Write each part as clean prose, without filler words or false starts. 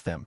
asked them,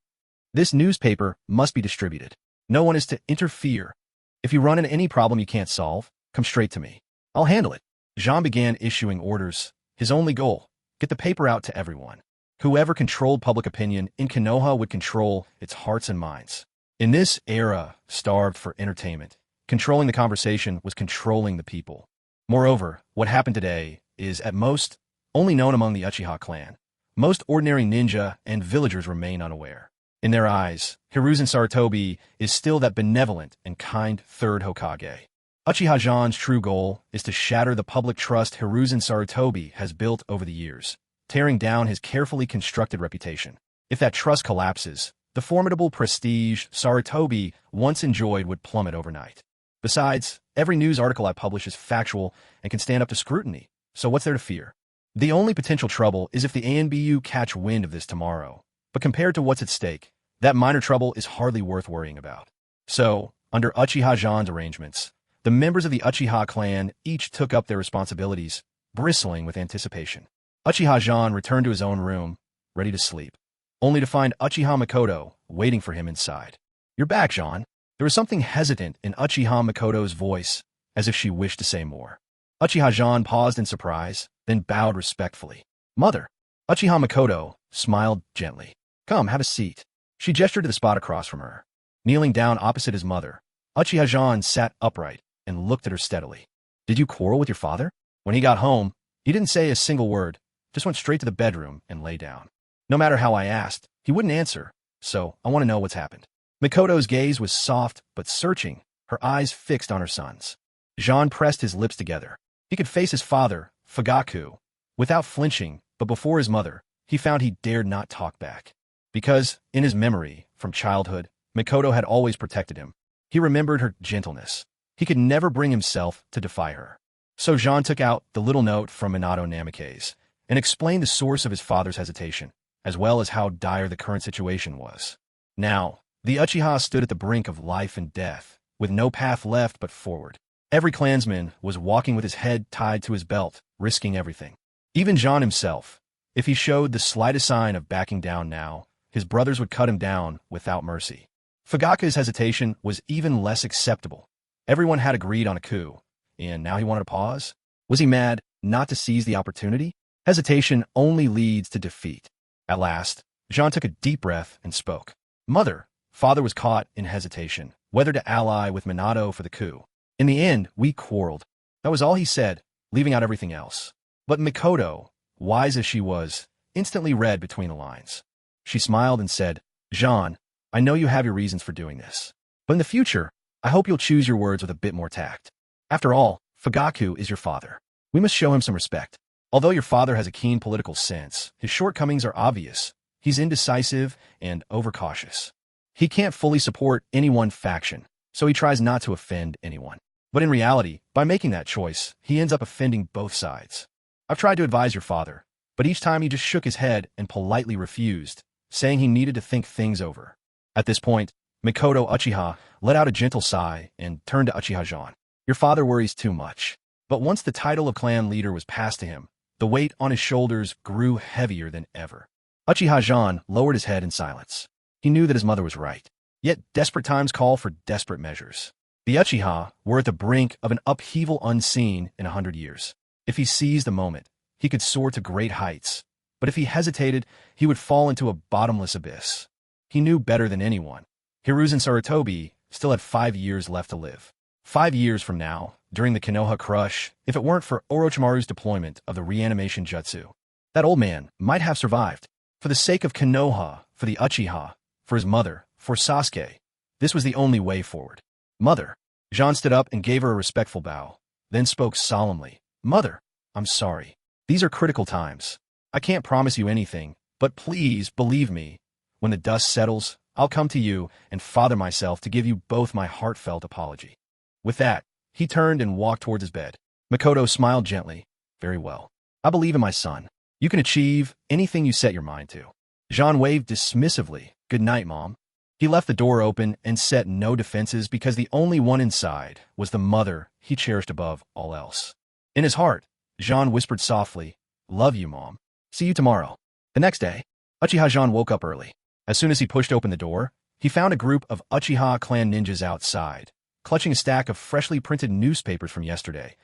"This newspaper must be distributed. No one is to interfere. If you run into any problem you can't solve, come straight to me. I'll handle it." Jean began issuing orders. His only goal, get the paper out to everyone. Whoever controlled public opinion in Konoha would control its hearts and minds. In this era, starved for entertainment, controlling the conversation was controlling the people. Moreover, what happened today is, at most, only known among the Uchiha clan. Most ordinary ninja and villagers remain unaware. In their eyes, Hiruzen Sarutobi is still that benevolent and kind third Hokage. Uchiha Jean's true goal is to shatter the public trust Hiruzen Sarutobi has built over the years, tearing down his carefully constructed reputation. If that trust collapses, the formidable prestige Sarutobi once enjoyed would plummet overnight. Besides, every news article I publish is factual and can stand up to scrutiny, so what's there to fear? The only potential trouble is if the ANBU catch wind of this tomorrow, but compared to what's at stake, that minor trouble is hardly worth worrying about. So, under Uchiha Jean's arrangements, the members of the Uchiha clan each took up their responsibilities, bristling with anticipation. Uchiha Jean returned to his own room, ready to sleep, only to find Uchiha Makoto waiting for him inside. "You're back, Jean." There was something hesitant in Uchiha Makoto's voice, as if she wished to say more. Uchiha Jean paused in surprise, then bowed respectfully. "Mother." Uchiha Makoto smiled gently. "Come, have a seat." She gestured to the spot across from her. Kneeling down opposite his mother, Uchiha Jean sat upright and looked at her steadily. "Did you quarrel with your father?" When he got home, he didn't say a single word, just went straight to the bedroom and lay down. No matter how I asked, he wouldn't answer, so I want to know what's happened. Makoto's gaze was soft but searching, her eyes fixed on her son's. Jean pressed his lips together. He could face his father, Fugaku, without flinching, but before his mother, he found he dared not talk back. Because, in his memory, from childhood, Makoto had always protected him. He remembered her gentleness. He could never bring himself to defy her. So Jean took out the little note from Minato Namikaze and explained the source of his father's hesitation, as well as how dire the current situation was. Now, the Uchiha stood at the brink of life and death, with no path left but forward. Every clansman was walking with his head tied to his belt, risking everything. Even Jean himself. If he showed the slightest sign of backing down now, his brothers would cut him down without mercy. Fugaku's hesitation was even less acceptable. Everyone had agreed on a coup, and now he wanted to pause? Was he mad not to seize the opportunity? Hesitation only leads to defeat. At last, Jean took a deep breath and spoke. "Mother." Father was caught in hesitation, whether to ally with Minato for the coup. "In the end, we quarreled." That was all he said, leaving out everything else. But Makoto, wise as she was, instantly read between the lines. She smiled and said, "Jean, I know you have your reasons for doing this. But in the future, I hope you'll choose your words with a bit more tact. After all, Fugaku is your father. We must show him some respect. Although your father has a keen political sense, his shortcomings are obvious. He's indecisive and overcautious. He can't fully support any one faction, so he tries not to offend anyone. But in reality, by making that choice, he ends up offending both sides. I've tried to advise your father, but each time he just shook his head and politely refused, saying he needed to think things over." At this point, Makoto Uchiha let out a gentle sigh and turned to Uchiha Jean. "Your father worries too much." But once the title of clan leader was passed to him, the weight on his shoulders grew heavier than ever. Uchiha Jean lowered his head in silence. He knew that his mother was right. Yet desperate times call for desperate measures. The Uchiha were at the brink of an upheaval unseen in 100 years. If he seized the moment, he could soar to great heights. But if he hesitated, he would fall into a bottomless abyss. He knew better than anyone. Hiruzen Sarutobi still had 5 years left to live. 5 years from now, during the Konoha Crush, if it weren't for Orochimaru's deployment of the reanimation jutsu, that old man might have survived. For the sake of Konoha, for the Uchiha, for his mother, for Sasuke, this was the only way forward. "Mother." Jean stood up and gave her a respectful bow, then spoke solemnly. "Mother, I'm sorry. These are critical times. I can't promise you anything, but please believe me. When the dust settles, I'll come to you and father myself to give you both my heartfelt apology." With that, he turned and walked towards his bed. Makoto smiled gently. "Very well. I believe in my son. You can achieve anything you set your mind to." Jean waved dismissively. "Good night, Mom." He left the door open and set no defenses because the only one inside was the mother he cherished above all else. In his heart, Jean whispered softly, "Love you, Mom. See you tomorrow." The next day, Uchiha Jean woke up early. As soon as he pushed open the door, he found a group of Uchiha clan ninjas outside, clutching a stack of freshly printed newspapers from yesterday.